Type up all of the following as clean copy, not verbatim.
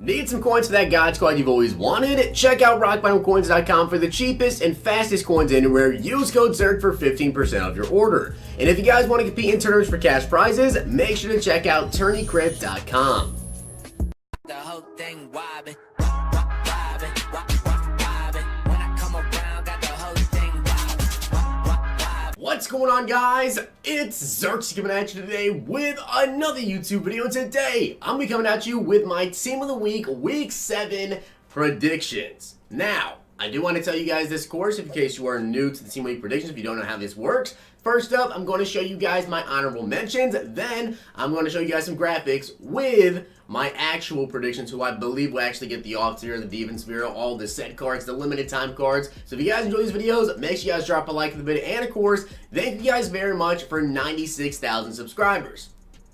Need some coins for that God Squad you've always wanted? Check out rockbottomcoins.com for the cheapest and fastest coins anywhere. Use code ZERK for 15% off your order. And if you guys want to compete in tournaments for cash prizes, make sure to check out tourneycrypt.com. The whole thing wobbin'. What's going on, guys? It's Zirksee coming at you today with another YouTube video. And today, I'm going to be coming at you with my Team of the Week, Week 7 predictions. Now, I do want to tell you guys this course, in case you are new to the Team of the Week predictions, if you don't know how this works. First up, I'm going to show you guys my honorable mentions. Then, I'm going to show you guys some graphics with my actual predictions, who I believe will actually get the off tier, the defense bureau, all the set cards, the limited time cards. So if you guys enjoy these videos, make sure you guys drop a like in the video. And of course, thank you guys very much for 96,000 subscribers.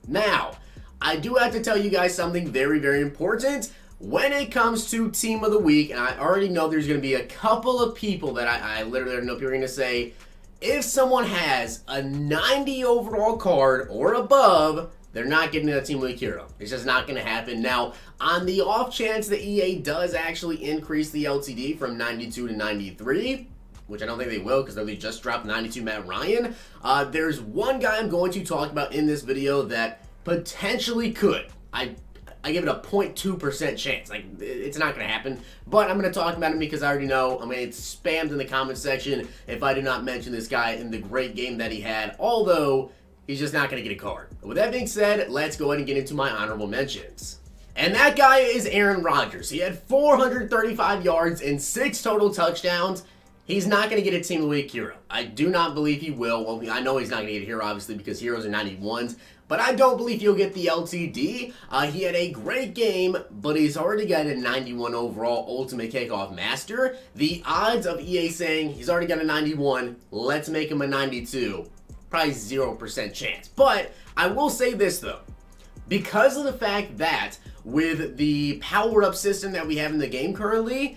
Now, I do have to tell you guys something very, very important. When it comes to Team of the Week, and I already know there's going to be a couple of people that I literally know people are going to say, if someone has a 90 overall card or above, they're not getting a Team of the Week hero. It's just not going to happen. Now, on the off chance that EA does actually increase the LTD from 92 to 93, which I don't think they will because they just dropped 92 Matt Ryan, there's one guy I'm going to talk about in this video that potentially could. I give it a 0.2% chance. Like, it's not going to happen. But I'm going to talk about him because I already know. I mean, it's spammed in the comment section if I do not mention this guy in the great game that he had. Although, he's just not going to get a card. With that being said, let's go ahead and get into my honorable mentions. And that guy is Aaron Rodgers. He had 435 yards and 6 total touchdowns. He's not going to get a Team of the Week hero. I do not believe he will. Well, I know he's not going to get a hero, obviously, because heroes are 91s. But I don't believe he'll get the LTD. He had a great game, but he's already got a 91 overall Ultimate Kickoff Master. The odds of EA saying he's already got a 91, let's make him a 92, probably 0% chance. But I will say this, though. Because of the fact that with the power-up system that we have in the game currently,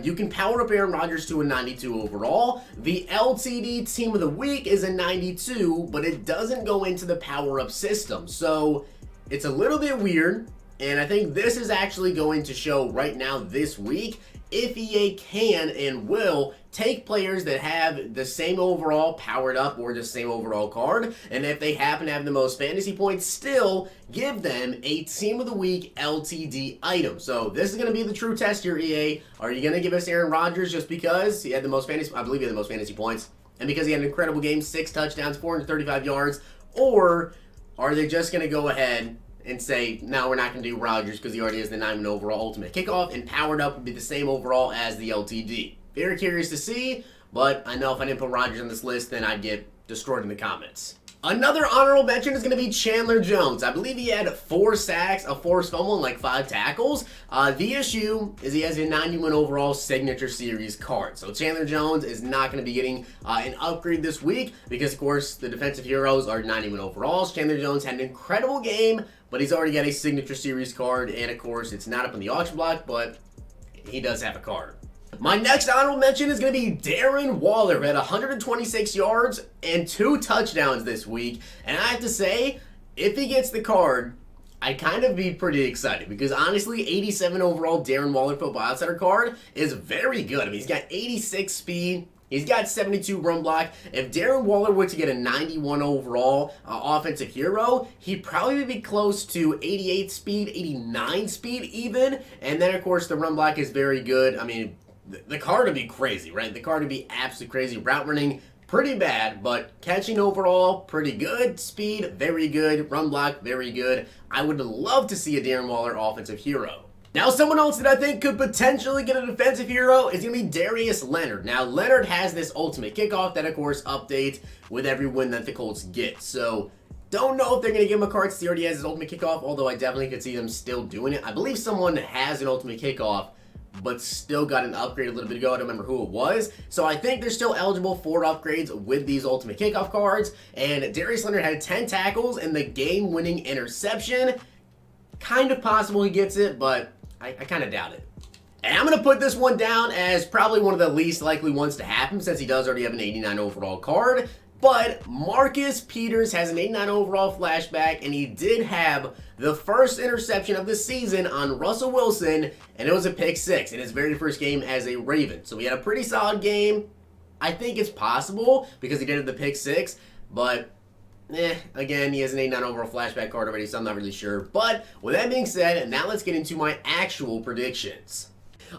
you can power up Aaron Rodgers to a 92 overall. The LTD Team of the Week is a 92, but it doesn't go into the power-up system. So it's a little bit weird, and I think this is actually going to show right now this week if EA can and will take players that have the same overall powered up or the same overall card, and if they happen to have the most fantasy points, still give them a Team of the Week LTD item. So this is going to be the true test here, EA. Are you going to give us Aaron Rodgers just because he had the most fantasy, I believe he had the most fantasy points, and because he had an incredible game, 6 touchdowns, 435 yards, or are they just going to go ahead and say, no, we're not going to do Rodgers because he already has the 91 overall Ultimate Kickoff, and powered up would be the same overall as the LTD. Very curious to see, but I know if I didn't put Rodgers on this list, then I'd get destroyed in the comments. Another honorable mention is going to be Chandler Jones. I believe he had 4 sacks, a forced fumble, and like 5 tackles. The issue is he has a 91 overall Signature Series card. So Chandler Jones is not going to be getting an upgrade this week because, of course, the defensive heroes are 91 overalls. Chandler Jones had an incredible game, but he's already got a Signature Series card. And, of course, it's not up on the auction block, but he does have a card. My next honorable mention is going to be Darren Waller, who had 126 yards and 2 touchdowns this week. And I have to say, if he gets the card, I'd kind of be pretty excited because honestly, 87 overall Darren Waller Football Outsider card is very good. I mean, he's got 86 speed. He's got 72 run block. If Darren Waller were to get a 91 overall offensive hero, he'd probably be close to 88 speed, 89 speed even. And then, of course, the run block is very good. I mean, the card would be crazy, right? The card would be absolutely crazy. Route running, pretty bad, but catching overall, pretty good. Speed, very good. Run block, very good. I would love to see a Darren Waller offensive hero. Now, someone else that I think could potentially get a defensive hero is going to be Darius Leonard. Now, Leonard has this Ultimate Kickoff that, of course, updates with every win that the Colts get. So, don't know if they're going to give him a card since he already has his Ultimate Kickoff, although I definitely could see them still doing it. I believe someone has an Ultimate Kickoff but still got an upgrade a little bit ago. I don't remember who it was. So I think they're still eligible for upgrades with these Ultimate Kickoff cards. And Darius Leonard had 10 tackles and the game-winning interception. Kind of possible he gets it, but I kind of doubt it. And I'm going to put this one down as probably one of the least likely ones to happen since he does already have an 89 overall card. But Marcus Peters has an 89 overall flashback, and he did have the first interception of the season on Russell Wilson, and it was a pick six in his very first game as a Raven. So he had a pretty solid game. I think it's possible because he did have the pick six, but again, he has an 89 overall flashback card already, so I'm not really sure. But with that being said, now let's get into my actual predictions.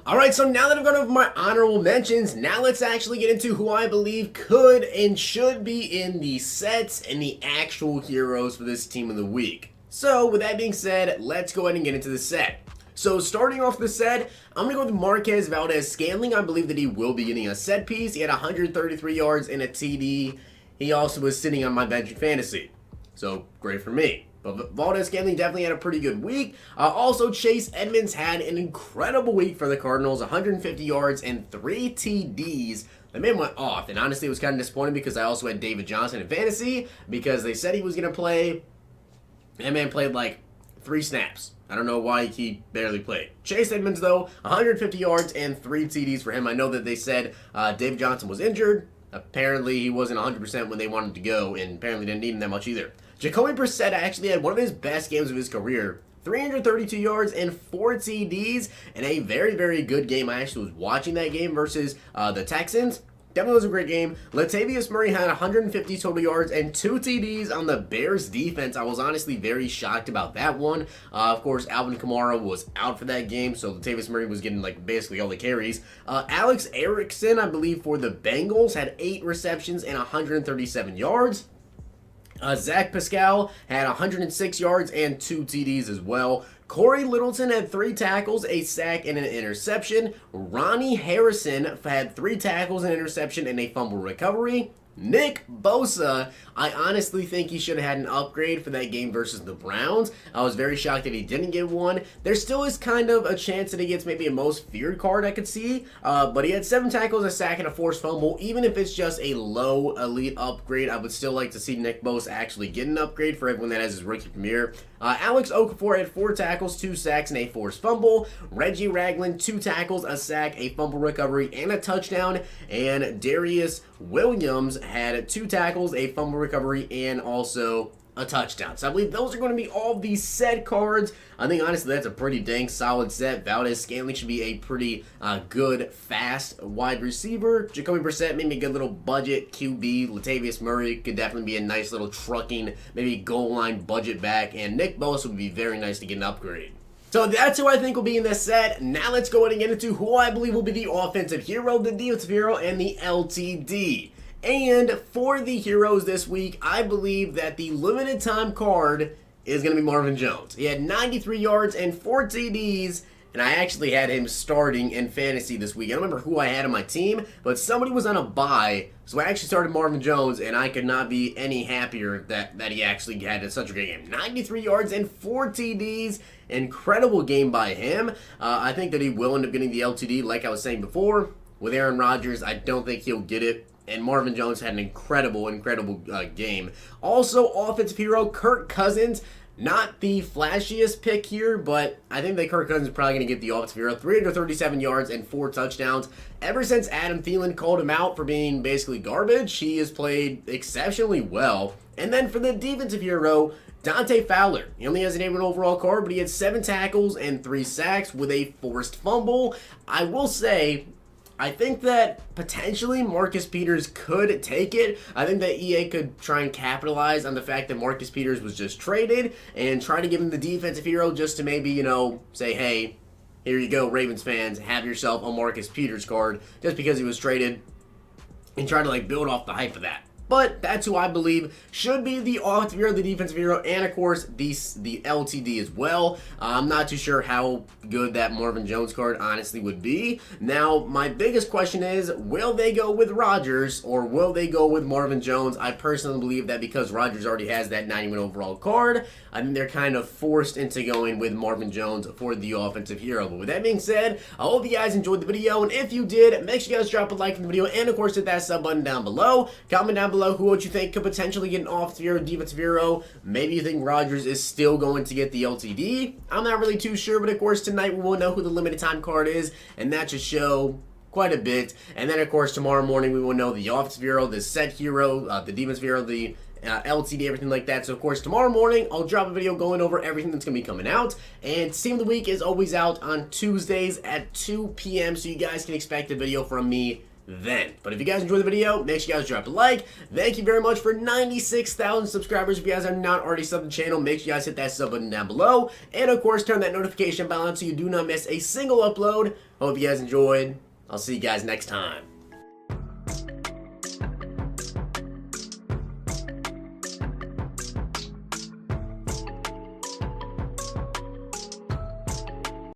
Alright, so now that I've gone over my honorable mentions, now let's actually get into who I believe could and should be in the sets and the actual heroes for this team of the week. So, with that being said, let's go ahead and get into the set. So, starting off the set, I'm going to go with Marquez Valdes-Scantling. I believe that he will be getting a set piece. He had 133 yards and a TD. He also was sitting on my bench in fantasy. So, great for me. But Valdes-Scantling definitely had a pretty good week. Also, Chase Edmonds had an incredible week for the Cardinals. 150 yards and 3 TDs. The man went off. And honestly, it was kind of disappointing because I also had David Johnson in fantasy. Because they said he was going to play. That man played like 3 snaps. I don't know why he barely played. Chase Edmonds, though, 150 yards and 3 TDs for him. I know that they said David Johnson was injured. Apparently, he wasn't 100% when they wanted to go. And apparently didn't need him that much either. Jacoby Brissett actually had one of his best games of his career. 332 yards and 4 TDs, and a very, very good game. I actually was watching that game versus the Texans. Definitely was a great game. Latavius Murray had 150 total yards and 2 TDs on the Bears defense. I was honestly very shocked about that one. Of course, Alvin Kamara was out for that game, so Latavius Murray was getting like basically all the carries. Alex Erickson, I believe, for the Bengals had 8 receptions and 137 yards. Zach Pascal had 106 yards and 2 TDs as well. Corey Littleton had 3 tackles, a sack, and an interception. Ronnie Harrison had 3 tackles, an interception, and a fumble recovery. Nick Bosa, I honestly think he should have had an upgrade for that game versus the Browns. I was very shocked that he didn't get one. There still is kind of a chance that he gets maybe a most feared card I could see, but he had 7 tackles, a sack, and a forced fumble. Even if it's just a low elite upgrade, I would still like to see Nick Bosa actually get an upgrade for everyone that has his rookie premiere. Alex Okafor had 4 tackles, 2 sacks, and a forced fumble. Reggie Ragland, 2 tackles, a sack, a fumble recovery, and a touchdown. And Darius Williams had 2 tackles, a fumble recovery, and also a touchdown. So I believe those are going to be all the set cards. I think honestly that's a pretty dang solid set. Valdes-Scantling should be a pretty good, fast wide receiver. Jacoby Brissett, maybe a good little budget QB. Latavius Murray could definitely be a nice little trucking, maybe goal line budget back. And Nick Bosa would be very nice to get an upgrade. So that's who I think will be in this set. Now let's go ahead and get into who I believe will be the offensive hero, the defensive hero, and the LTD. And for the heroes this week, I believe that the limited time card is going to be Marvin Jones. He had 93 yards and 4 TDs, and I actually had him starting in fantasy this week. I don't remember who I had on my team, but somebody was on a bye, so I actually started Marvin Jones, and I could not be any happier that he actually had such a great game. 93 yards and 4 TDs. Incredible game by him. I think that he will end up getting the LTD, like I was saying before. With Aaron Rodgers, I don't think he'll get it. And Marvin Jones had an incredible game. Also, offensive hero, Kirk Cousins. Not the flashiest pick here, but I think that Kirk Cousins is probably going to get the offensive hero. 337 yards and 4 touchdowns. Ever since Adam Thielen called him out for being basically garbage, he has played exceptionally well. And then for the defensive hero, Dante Fowler. He only has an 81 overall card, but he had 7 tackles and 3 sacks with a forced fumble. I will say, I think that potentially Marcus Peters could take it. I think that EA could try and capitalize on the fact that Marcus Peters was just traded and try to give him the defensive hero just to maybe, you know, say, hey, here you go, Ravens fans, have yourself a Marcus Peters card just because he was traded, and try to like build off the hype of that. But that's who I believe should be the offensive hero, the defensive hero, and of course the LTD as well. I'm not too sure how good that Marvin Jones card honestly would be. Now, my biggest question is, will they go with Rodgers or will they go with Marvin Jones? I personally believe that because Rodgers already has that 91 overall card, I think they're kind of forced into going with Marvin Jones for the offensive hero. But with that being said, I hope you guys enjoyed the video, and if you did, make sure you guys drop a like on the video, and of course hit that sub button down below. Comment down below who you think could potentially get an offensive hero, defensive hero. Maybe you think Rodgers is still going to get the LTD. I'm not really too sure, but of course tonight we will know who the limited time card is, and that should show quite a bit. And then, of course, tomorrow morning we will know the offensive hero, the set hero, the defensive hero, the LTD, everything like that. So, of course, tomorrow morning, I'll drop a video going over everything that's going to be coming out. And Team of the Week is always out on Tuesdays at 2 p.m., so you guys can expect a video from me then. But if you guys enjoyed the video, make sure you guys drop a like. Thank you very much for 96,000 subscribers. If you guys are not already subbed to the channel, make sure you guys hit that sub button down below. And, of course, turn that notification bell on so you do not miss a single upload. Hope you guys enjoyed. I'll see you guys next time.